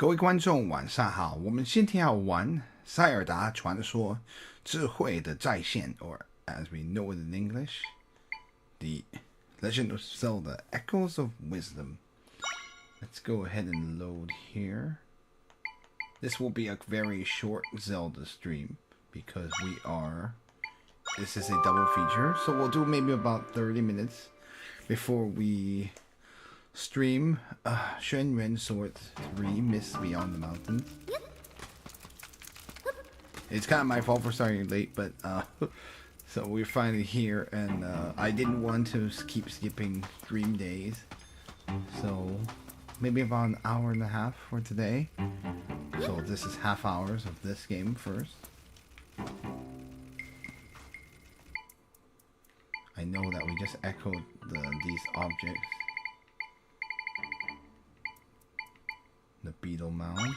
各位观众，晚上好。我们今天要玩《塞尔达传说：智慧的再现》，or as we know it in English, the Legend of Zelda: Echoes of Wisdom. Let's go ahead and load here. This will be a very short Zelda stream because this is a double feature, so we'll do maybe about 30 minutes before we stream Shen Ren Sword 3 Mists Beyond the Mountains. It's kind of my fault for starting late, but so we're finally here, and I didn't want to keep skipping stream days, so maybe about an hour and a half for today. So this is half hours of this game first. I know that we just echoed these objects. The Beetle Mound.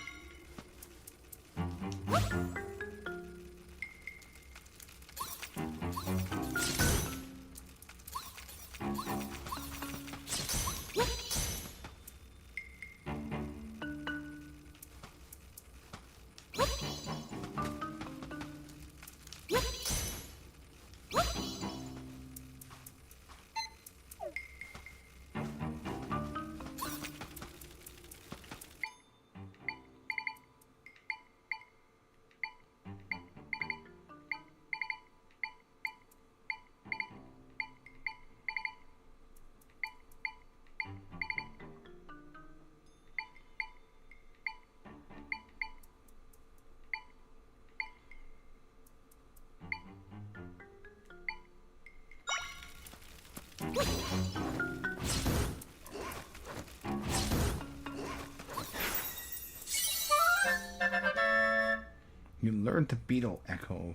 You learned the Beetle Echo.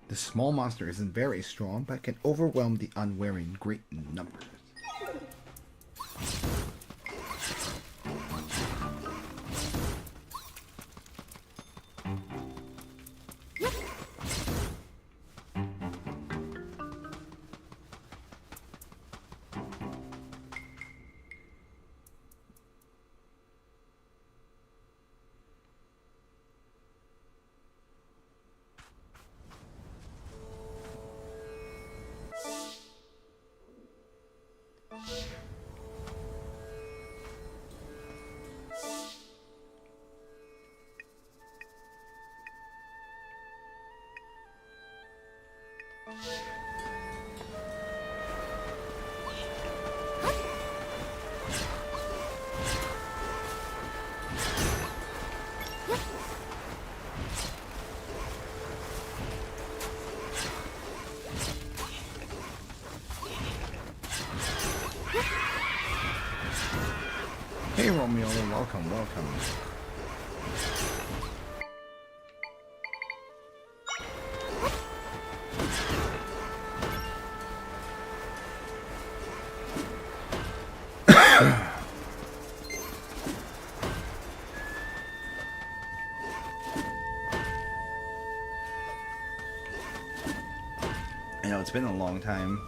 The small monster isn't very strong, but can overwhelm the unwary in great numbers. Hey Romeo, welcome, welcome. I know it's been a long time.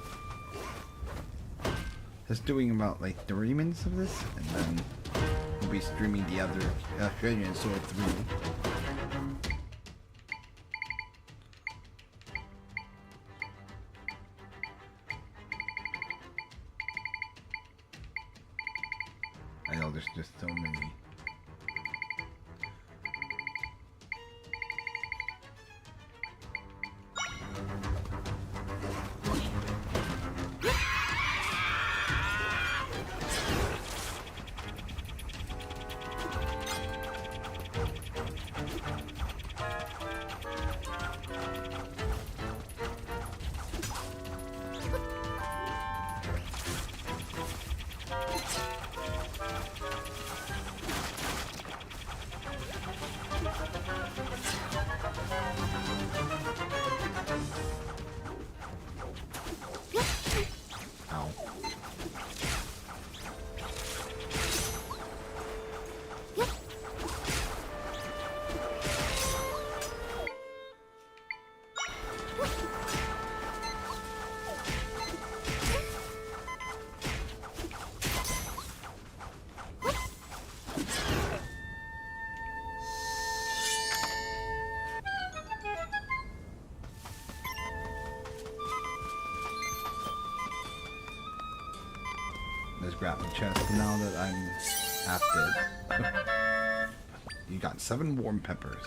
Just doing about like 30 minutes of this, and then we'll be streaming the other Legend Sword 3. I know there's just so many. grab the chest now that I'm half dead. You got 7 warm peppers.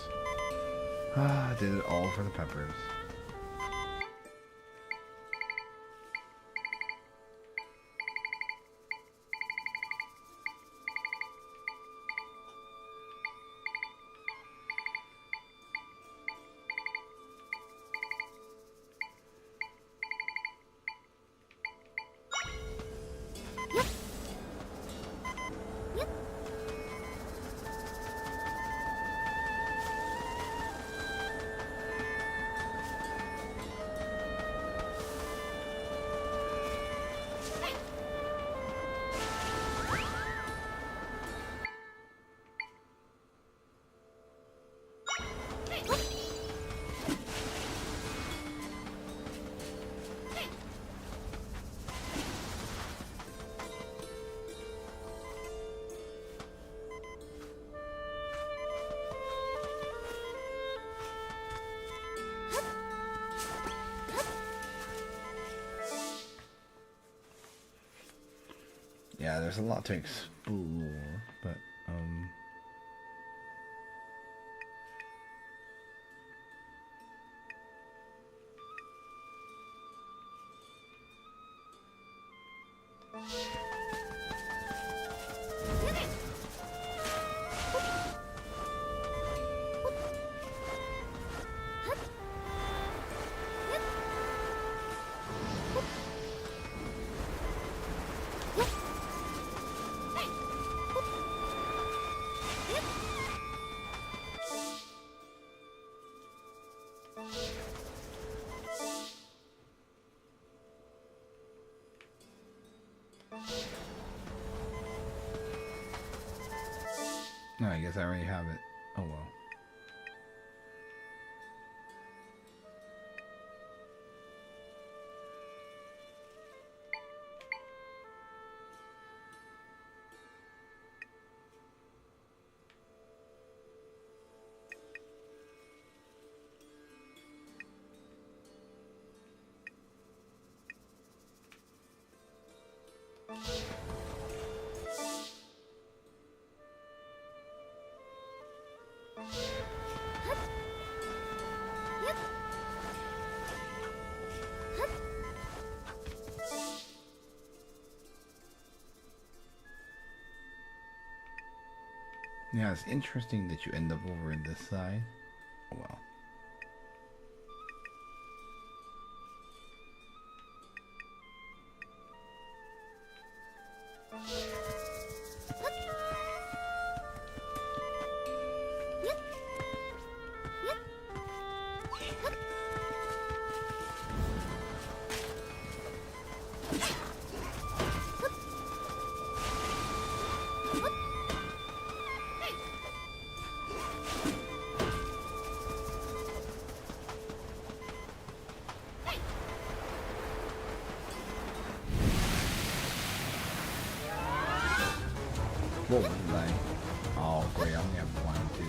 I did it all for the peppers. Yeah, there's a lot to explore, but no, I guess I already have it. Oh well. Yeah, it's interesting that you end up over in this side. Oh well. What was I? Oh, great, I only have 1, 2.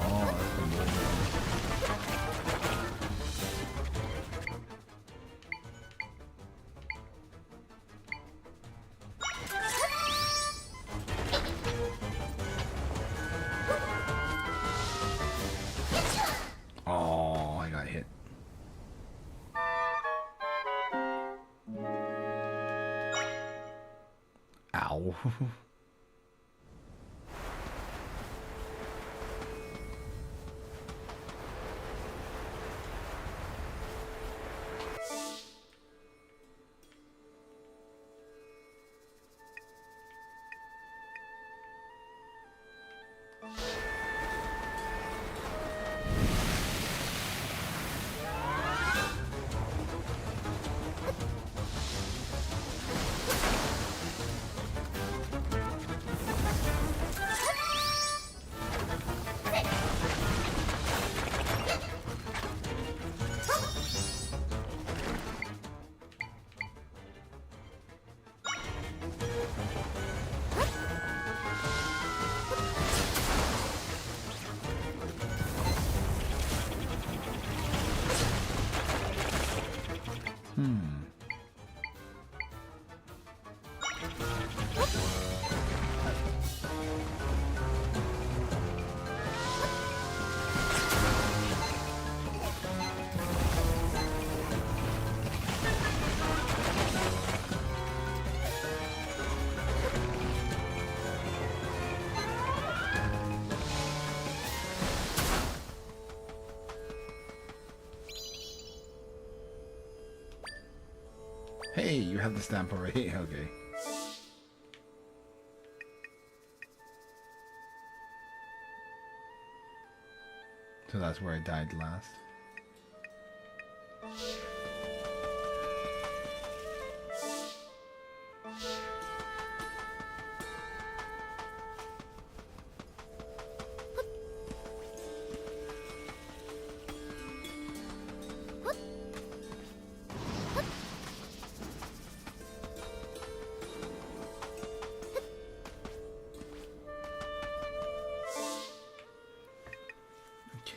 Oh, that's a good one. Oh, I got hit. Ow. Hey, you have the stamp already? Okay. So that's where I died last.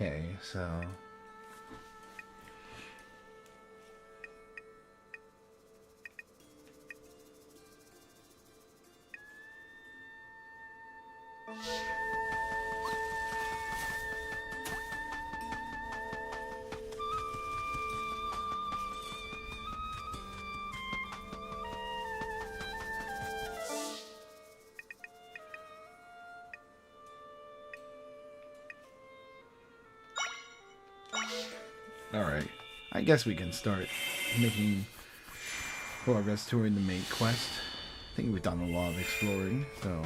Okay, so... Alright, I guess we can start making progress toward the main quest. I think we've done a lot of exploring, so...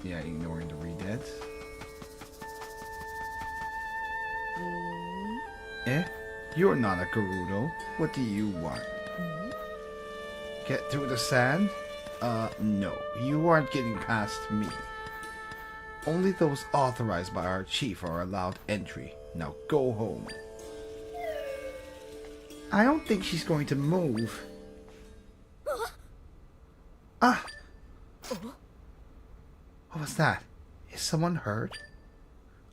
Yeah, ignoring the redeads. Eh? You're not a Gerudo. What do you want? Get through the sand? No. You aren't getting past me. Only those authorized by our chief are allowed entry. Now go home. I don't think she's going to move. Ah! What was that? Is someone hurt?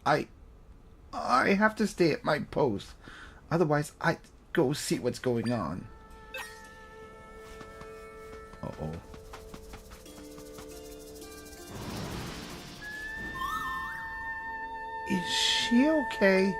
I have to stay at my post. Otherwise, I'd go see what's going on. Uh-oh. Is she okay?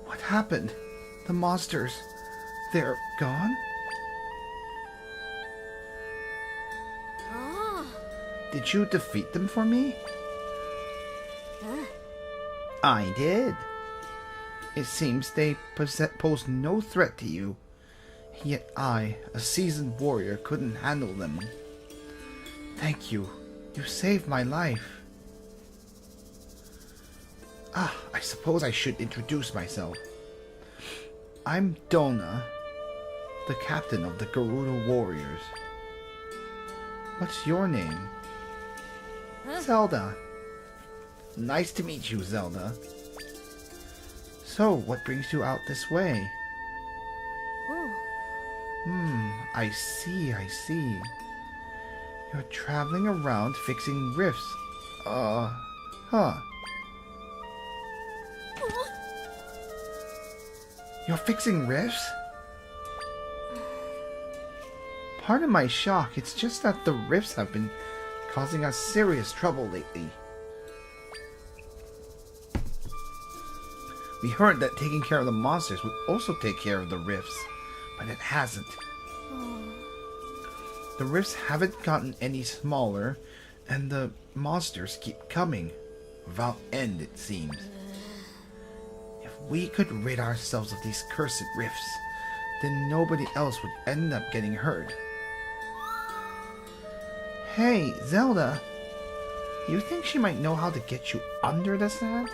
What happened? The monsters, they're gone? Did you defeat them for me? I did. It seems they pose no threat to you. Yet I, a seasoned warrior, couldn't handle them. Thank you. You saved my life. I suppose I should introduce myself. I'm Dona, the captain of the Gerudo Warriors. What's your name? Zelda. Nice to meet you, Zelda. So, what brings you out this way? I see. You're traveling around fixing rifts. You're fixing rifts? Pardon my shock, it's just that the rifts have been causing us serious trouble lately. We heard that taking care of the monsters would also take care of the rifts, but it hasn't. The rifts haven't gotten any smaller, and the monsters keep coming. Without end, it seems. If we could rid ourselves of these cursed rifts, then nobody else would end up getting hurt. Hey, Zelda! You think she might know how to get you under the sand?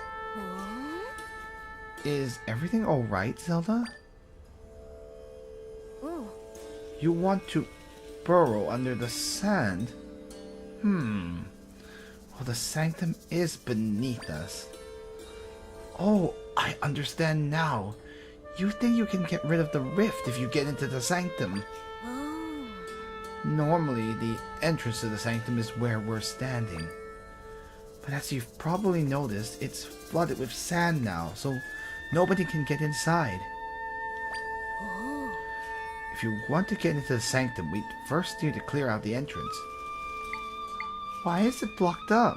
Is everything alright, Zelda? You want to burrow under the sand? Well, the sanctum is beneath us. Oh, I understand now. You think you can get rid of the rift if you get into the sanctum. Normally, the entrance to the sanctum is where we're standing. But as you've probably noticed, it's flooded with sand now, so nobody can get inside. If you want to get into the sanctum, we first need to clear out the entrance. Why is it blocked up?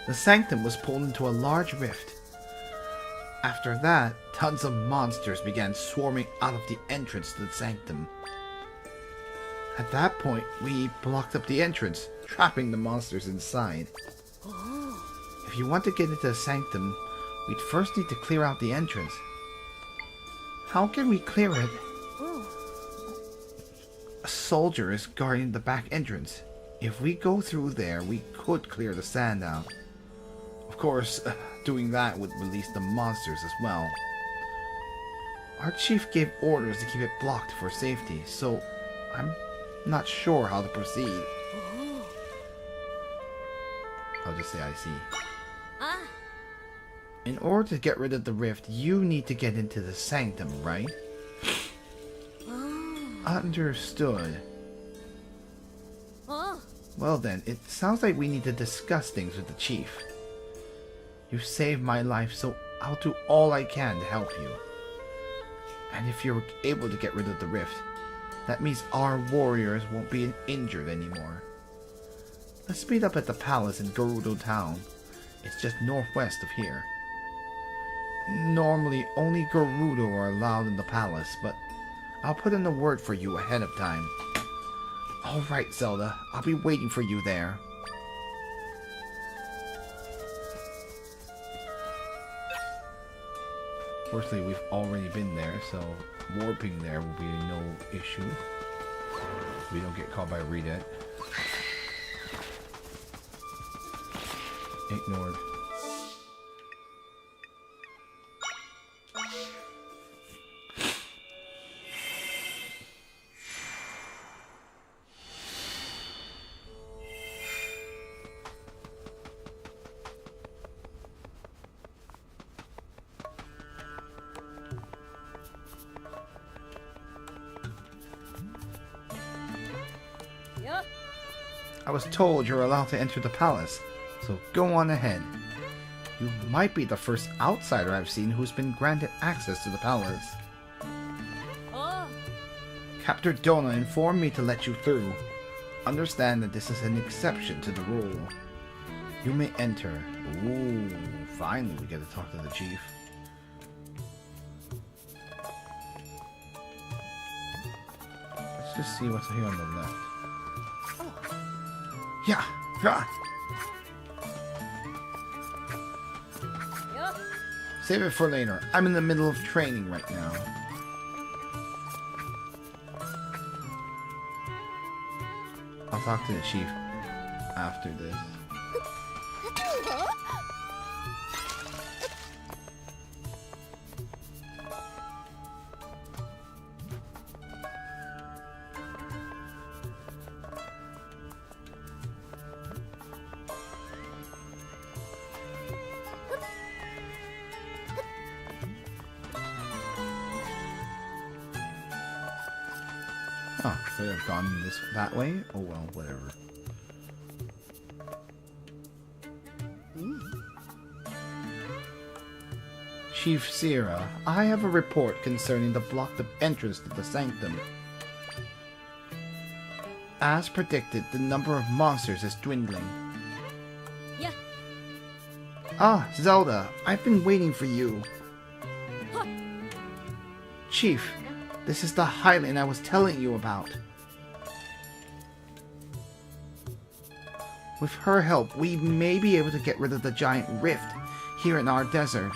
The sanctum was pulled into a large rift. After that, tons of monsters began swarming out of the entrance to the sanctum. At that point, we blocked up the entrance, trapping the monsters inside. If you want to get into the sanctum, we'd first need to clear out the entrance. How can we clear it? A soldier is guarding the back entrance. If we go through there, we could clear the sand out. Of course, doing that would release the monsters as well. Our chief gave orders to keep it blocked for safety, so I'm not sure how to proceed. I'll just say I see. In order to get rid of the rift, you need to get into the sanctum, right? Understood. Well then, it sounds like we need to discuss things with the chief. You saved my life, so I'll do all I can to help you. And if you're able to get rid of the rift, that means our warriors won't be injured anymore. Let's meet up at the palace in Gerudo Town. It's just northwest of here. Normally, only Gerudo are allowed in the palace, but I'll put in a word for you ahead of time. Alright, Zelda. I'll be waiting for you there. Fortunately, we've already been there, so warping there will be no issue. We don't get caught by a redet. Ignored. I was told you're allowed to enter the palace, so go on ahead. You might be the first outsider I've seen who's been granted access to the palace. Captain Dona informed me to let you through. Understand that this is an exception to the rule. You may enter. Ooh, finally we get to talk to the chief. Let's just see what's here on the left. Yeah. Save it for later. I'm in the middle of training right now. I'll talk to the chief after this. Oh, could have gone that way? Oh well, whatever. Chief Sierra, I have a report concerning the blocked entrance to the sanctum. As predicted, the number of monsters is dwindling. Yeah. Ah, Zelda, I've been waiting for you. Huh. Chief, this is the Highland I was telling you about. With her help, we may be able to get rid of the giant rift here in our desert.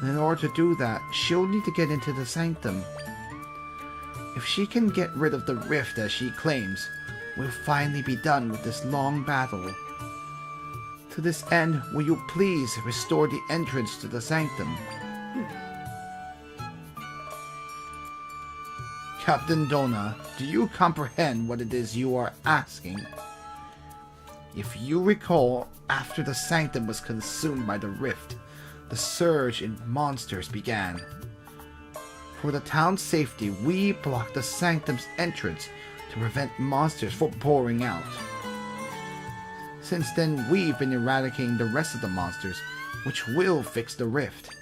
And in order to do that, she'll need to get into the sanctum. If she can get rid of the rift as she claims, we'll finally be done with this long battle. To this end, will you please restore the entrance to the sanctum? Captain Dona, do you comprehend what it is you are asking? If you recall, after the sanctum was consumed by the rift, the surge in monsters began. For the town's safety, we block the sanctum's entrance to prevent monsters from pouring out. Since then, we've been eradicating the rest of the monsters, which will fix the rift.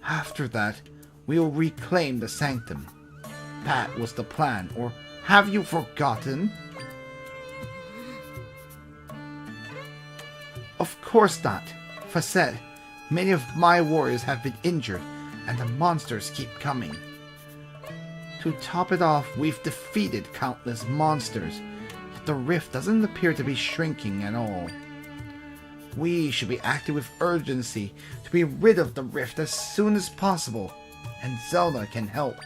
After that, we'll reclaim the sanctum. That was the plan, or have you forgotten? Of course not. Facet, many of my warriors have been injured, and the monsters keep coming. To top it off, we've defeated countless monsters, yet the rift doesn't appear to be shrinking at all. We should be acting with urgency to be rid of the rift as soon as possible, and Zelda can help.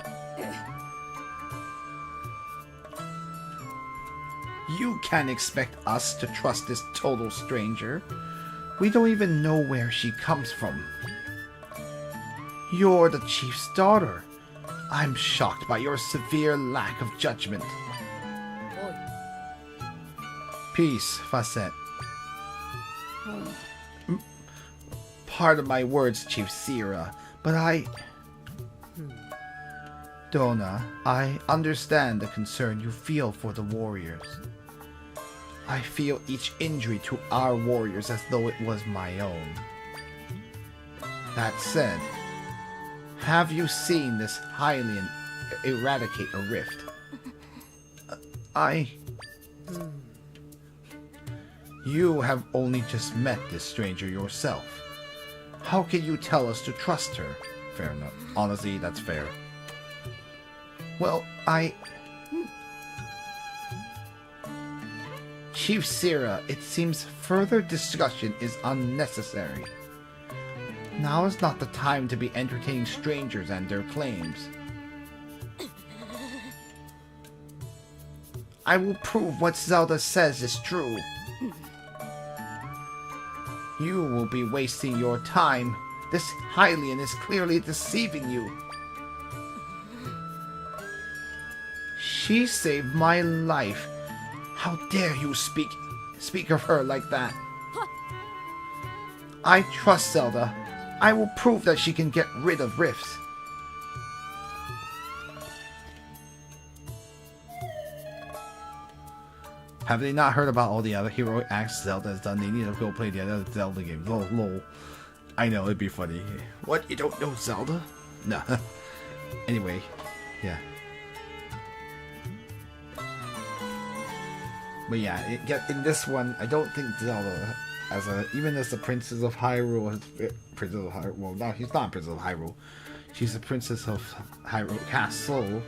You can't expect us to trust this total stranger. We don't even know where she comes from. You're the chief's daughter. I'm shocked by your severe lack of judgment. Oi. Peace, Facet. Pardon my words, Chief Sierra, but Dona, I understand the concern you feel for the warriors. I feel each injury to our warriors as though it was my own. That said, have you seen this Hylian eradicate a rift? You have only just met this stranger yourself. How can you tell us to trust her? Fair enough. Honestly, that's fair. Well, Chief Sierra, it seems further discussion is unnecessary. Now is not the time to be entertaining strangers and their claims. I will prove what Zelda says is true. You will be wasting your time. This Hylian is clearly deceiving you. She saved my life. How dare you speak of her like that? I trust Zelda. I will prove that she can get rid of rifts. Have they not heard about all the other heroic acts Zelda has done? They need to go play the other Zelda games. Lol. I know, it'd be funny. What? You don't know Zelda? No. Anyway, yeah. But yeah, in this one, I don't think Zelda, even as the Princess of Hyrule, well, no, she's not a Princess of Hyrule. She's a Princess of Hyrule Castle,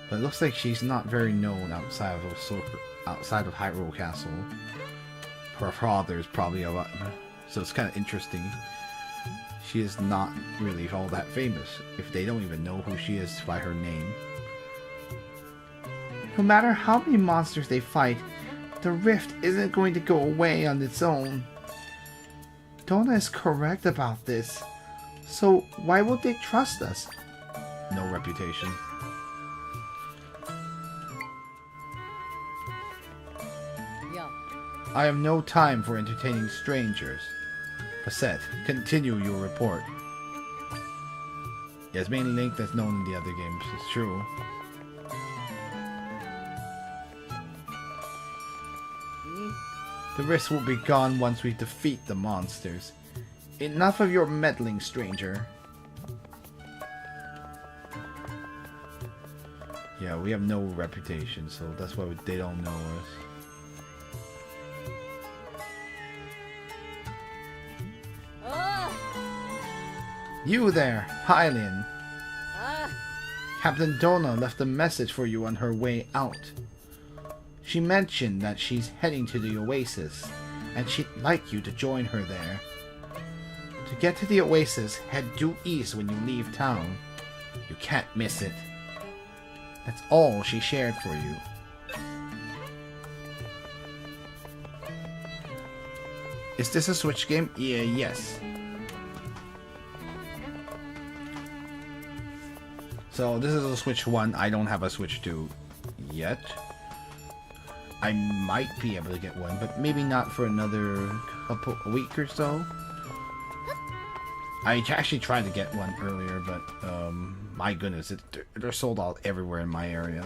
but it looks like she's not very known outside of Hyrule Castle. Her father is probably a lot, so it's kind of interesting. She is not really all that famous, if they don't even know who she is by her name. No matter how many monsters they fight, the rift isn't going to go away on its own. Dona is correct about this. So why would they trust us? No reputation. Yeah. I have no time for entertaining strangers. Facet, continue your report. Yes, mainly Link that's known in the other games. It's true. The risk will be gone once we defeat the monsters. Enough of your meddling, stranger. Yeah, we have no reputation, so that's why they don't know us. You there, Hylian. Captain Dona left a message for you on her way out. She mentioned that she's heading to the Oasis, and she'd like you to join her there. To get to the Oasis, head due east when you leave town. You can't miss it. That's all she shared for you. Is this a Switch game? Yeah, yes. So this is a Switch 1. I don't have a Switch 2 yet. I might be able to get one, but maybe not for another week or so. I actually tried to get one earlier, but my goodness, they're sold out everywhere in my area.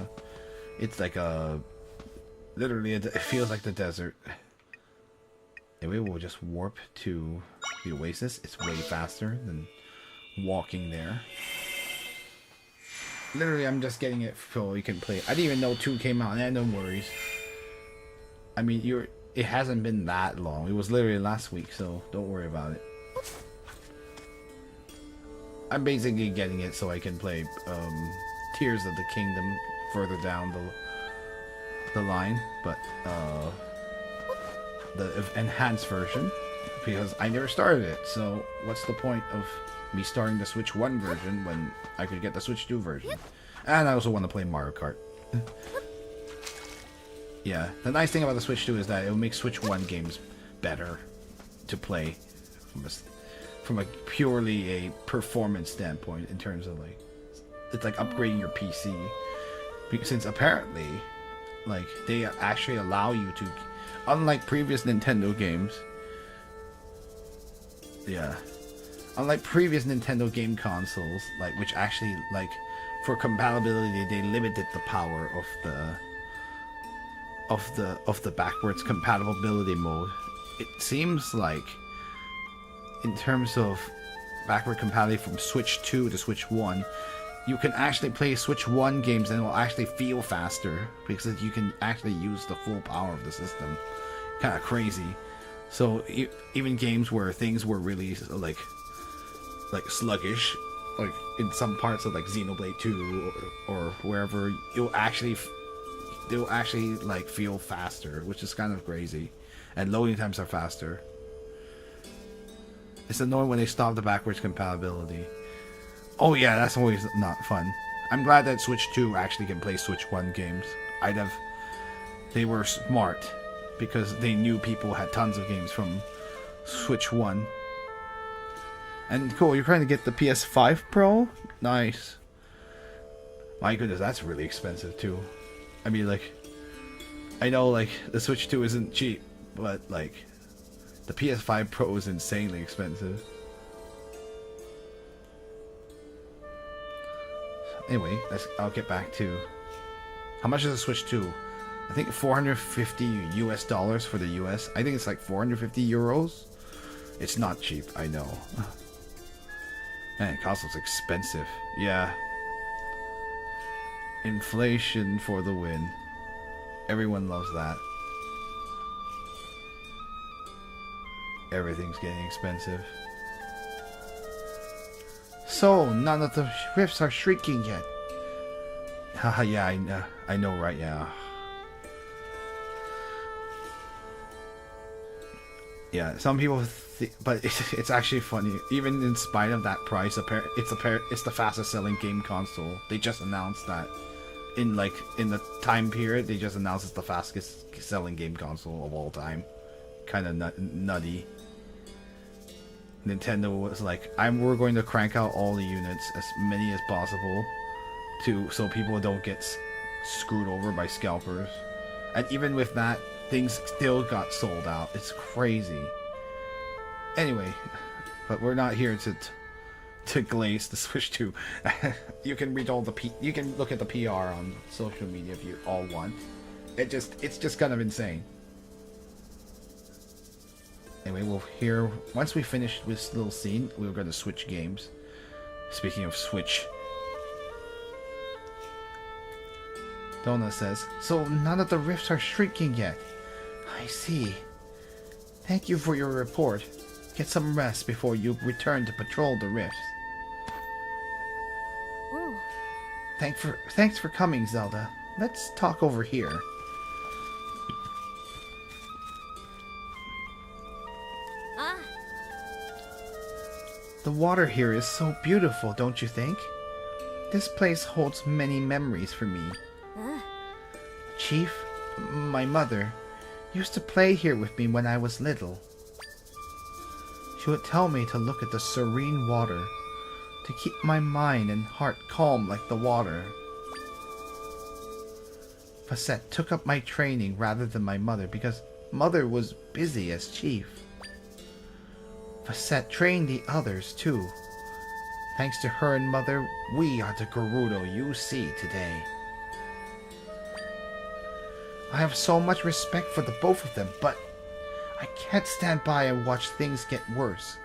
It's like literally, it feels like the desert. Anyway, we'll just warp to the oasis. It's way faster than walking there. Literally, I'm just getting it so we can play. I didn't even know 2 came out. And no worries. I mean, it hasn't been that long. It was literally last week, so don't worry about it. I'm basically getting it so I can play Tears of the Kingdom further down the line, but the enhanced version, because I never started it. So what's the point of me starting the Switch 1 version when I could get the Switch 2 version? And I also want to play Mario Kart. Yeah, the nice thing about the Switch 2 is that it will make Switch 1 games better to play from a purely a performance standpoint, in terms of like, it's like upgrading your PC, since apparently like they actually allow you to, unlike previous Nintendo games, yeah, unlike previous Nintendo game consoles, like, which actually, like, for compatibility they limited the power of the backwards compatibility mode. It seems like, in terms of backward compatibility from Switch 2 to Switch 1, you can actually play Switch 1 games and it will actually feel faster, because you can actually use the full power of the system. Kind of crazy. So even games where things were really like sluggish, like in some parts of like Xenoblade 2 or wherever, they'll actually like feel faster, which is kind of crazy. And loading times are faster. It's annoying when they stop the backwards compatibility. Oh yeah, that's always not fun. I'm glad that Switch 2 actually can play Switch 1 games. They were smart, because they knew people had tons of games from Switch 1. And cool, you're trying to get the PS5 Pro? Nice. My goodness, that's really expensive too. I mean, like, I know like the Switch 2 isn't cheap, but like the PS5 Pro is insanely expensive. Anyway, I'll get back to how much is the Switch 2? I think $450 US for the US. I think it's like 450 euros. It's not cheap, I know. Man, console's expensive. Yeah. Inflation for the win. Everyone loves that. Everything's getting expensive. So, none of the rifts are shrinking yet. Haha, yeah, I know, right? Yeah. Yeah, some people but it's actually funny. Even in spite of that price, it's the fastest selling game console. They just announced that in the time period. They just announced it's the fastest selling game console of all time. Kind of nutty. Nintendo was like, we're going to crank out all the units, as many as possible, so people don't get screwed over by scalpers. And even with that, things still got sold out. It's crazy. Anyway, but we're not here to glaze the Switch 2. You can read all you can look at the PR on social media if you all want. It's just kind of insane. Anyway, once we finish this little scene, we're going to switch games. Speaking of Switch, Donna says, so none of the rifts are shrinking yet. I see. Thank you for your report. Get some rest before you return to patrol the rifts. Ooh. Thanks for coming, Zelda. Let's talk over here. The water here is so beautiful, don't you think? This place holds many memories for me. Chief, my mother, used to play here with me when I was little. She would tell me to look at the serene water, to keep my mind and heart calm like the water. Facette took up my training rather than my mother, because mother was busy as chief. Facette trained the others too. Thanks to her and Mother, we are the Gerudo you see today. I have so much respect for the both of them, but I can't stand by and watch things get worse.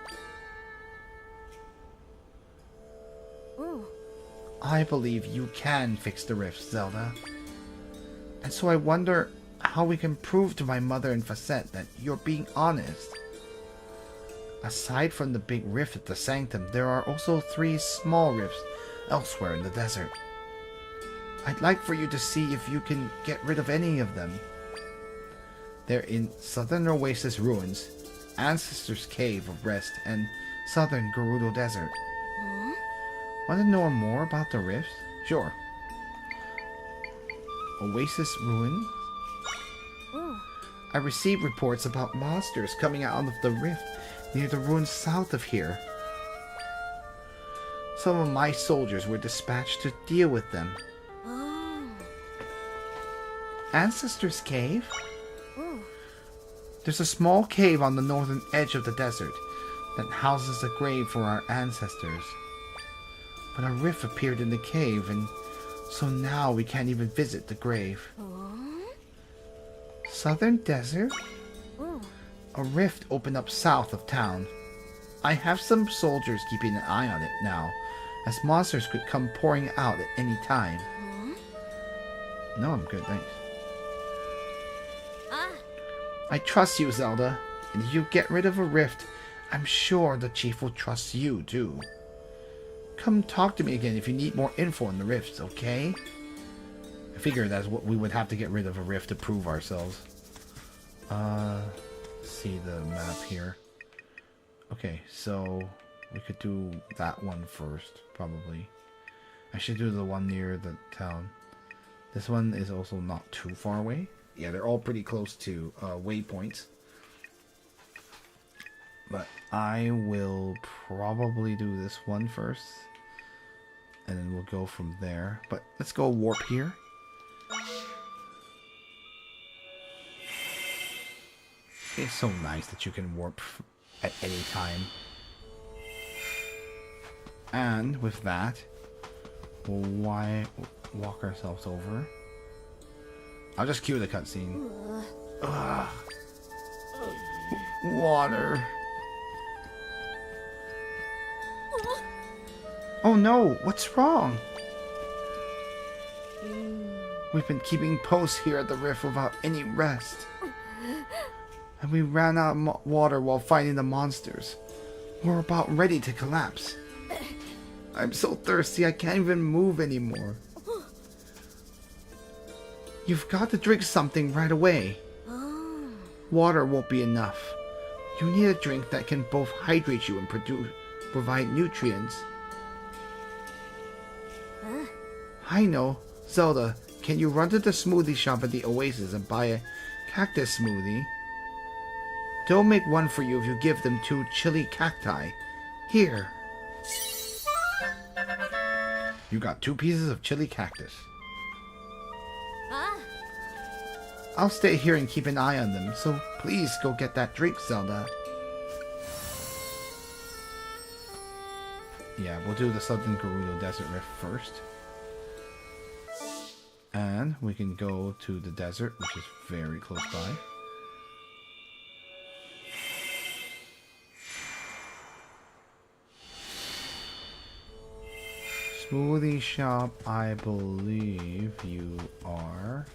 Ooh. I believe you can fix the rift, Zelda. And so I wonder how we can prove to my mother and Facette that you're being honest. Aside from the big rift at the Sanctum, there are also 3 small rifts elsewhere in the desert. I'd like for you to see if you can get rid of any of them. They're in Southern Oasis Ruins, Ancestors' Cave of Rest, and Southern Gerudo Desert. Want to know more about the rifts? Sure. Oasis Ruins? Ooh. I received reports about monsters coming out of the rift near the ruins south of here. Some of my soldiers were dispatched to deal with them. Oh. Ancestors' Cave? Ooh. There's a small cave on the northern edge of the desert that houses a grave for our ancestors. But a rift appeared in the cave, and so now we can't even visit the grave. Southern Desert? Ooh. A rift opened up south of town. I have some soldiers keeping an eye on it now, as monsters could come pouring out at any time. No, I'm good, thanks. Ah. I trust you, Zelda, and if you get rid of a rift, I'm sure the chief will trust you, too. Come talk to me again if you need more info on the rifts, okay? I figure that's what we would have to get rid of a rift to prove ourselves. See the map here. Okay, so we could do that one first, probably. I should do the one near the town. This one is also not too far away. Yeah, they're all pretty close to waypoints. But I will probably do this one first. And then we'll go from there. But let's go warp here. It's so nice that you can warp at any time. And with that, we'll walk ourselves over. I'll just cue the cutscene. Ugh. Water. Oh no, what's wrong? We've been keeping posts here at the rift without any rest. And we ran out of water while fighting the monsters. We're about ready to collapse. I'm so thirsty I can't even move anymore. You've got to drink something right away. Water won't be enough. You need a drink that can both hydrate you and provide nutrients. I know. Zelda, can you run to the smoothie shop at the Oasis and buy a cactus smoothie? They'll make one for you if you give them 2 chili cacti. Here. You got 2 pieces of chili cactus. Ah. I'll stay here and keep an eye on them, so please go get that drink, Zelda. Yeah, we'll do the Southern Gerudo Desert Rift first. And we can go to the desert, which is very close by. Smoothie shop, I believe you are.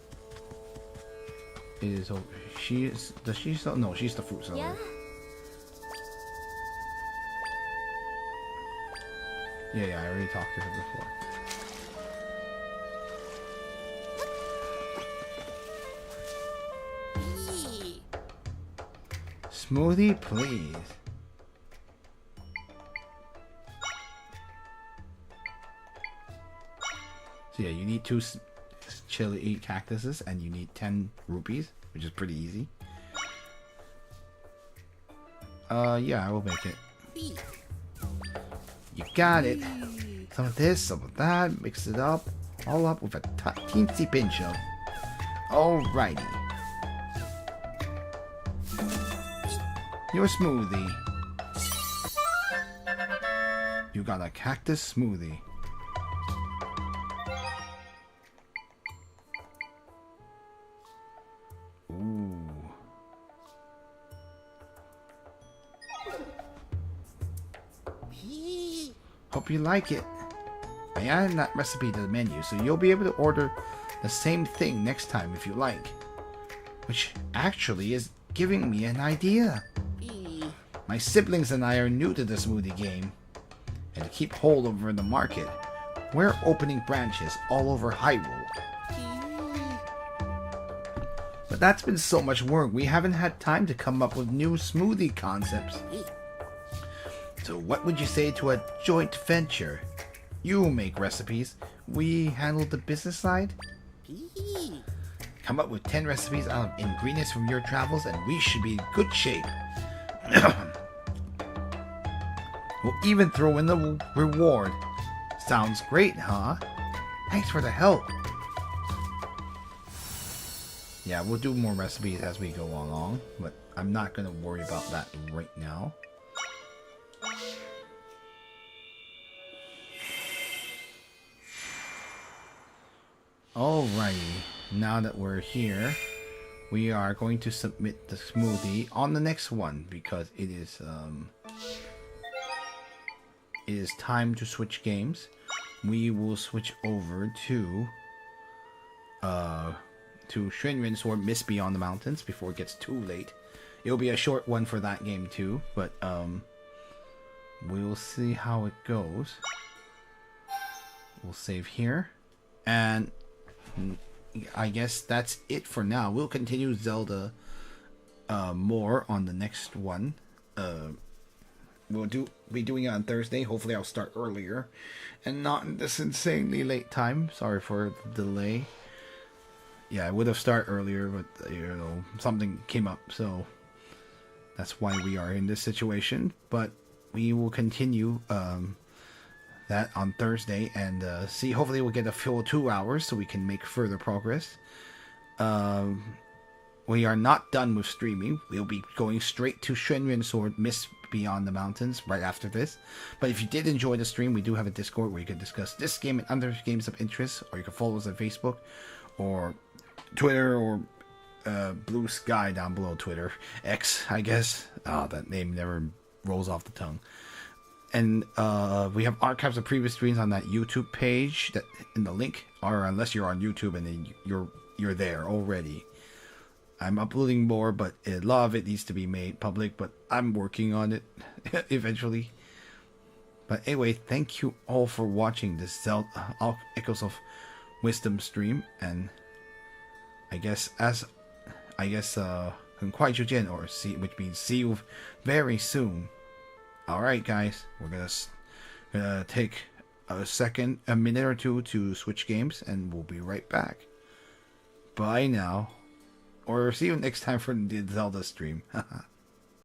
Is she is? Does she sell? No, she's the fruit seller. Yeah. Yeah, I already talked to her before. Smoothie, please. So yeah, you need 2 chili cactuses and you need 10 rupees, which is pretty easy. Yeah, I will make it. You got it. Some of this, some of that, mix it up, all up with a teensy pinch of. Alrighty. Your smoothie. you got a cactus smoothie. Ooh. Hope you like it. I added that recipe to the menu, so you'll be able to order the same thing next time if you like. Which actually is giving me an idea. My siblings and I are new to the smoothie game. And to keep hold over the market, we're opening branches all over Hyrule. But that's been so much work, we haven't had time to come up with new smoothie concepts. So what would you say to a joint venture? You make recipes, we handle the business side? Come up with 10 recipes out of ingredients from your travels and we should be in good shape. We'll even throw in the reward. Sounds great, huh? Thanks for the help. Yeah, we'll do more recipes as we go along, but I'm not going to worry about that right now. Alrighty, now that we're here, we are going to submit the smoothie on the next one because it is time to switch games. We will switch over to Shinrin Sword Mist Beyond the Mountains before it gets too late. It'll be a short one for that game too, but we'll see how it goes. We'll save here, and I guess that's it for now. We'll continue Zelda more on the next one. We'll be doing it on Thursday. Hopefully I'll start earlier and not in this insanely late time. Sorry for the delay. Yeah, I would have started earlier, but something came up, so that's why we are in this situation. But we will continue that on Thursday and see. Hopefully we'll get a full 2 hours so we can make further progress. We are not done with streaming. We'll be going straight to Shinrin Sword Mist Beyond the Mountains right after this. But if you did enjoy the stream, we do have a Discord where you can discuss this game and other games of interest, or you can follow us on Facebook or Twitter or Blue Sky down below. Twitter, X, I guess. Oh, that name never rolls off the tongue. And we have archives of previous streams on that YouTube page that in the link, or unless you're on YouTube and then you're there already. I'm uploading more, but a lot of it needs to be made public, but I'm working on it eventually. But anyway, thank you all for watching this Zelda Echoes of Wisdom stream, and I guess 很快就见, or see, which means see you very soon. Alright guys, we're gonna take a minute or two to switch games, and we'll be right back. Bye now. Or see you next time for the Zelda stream.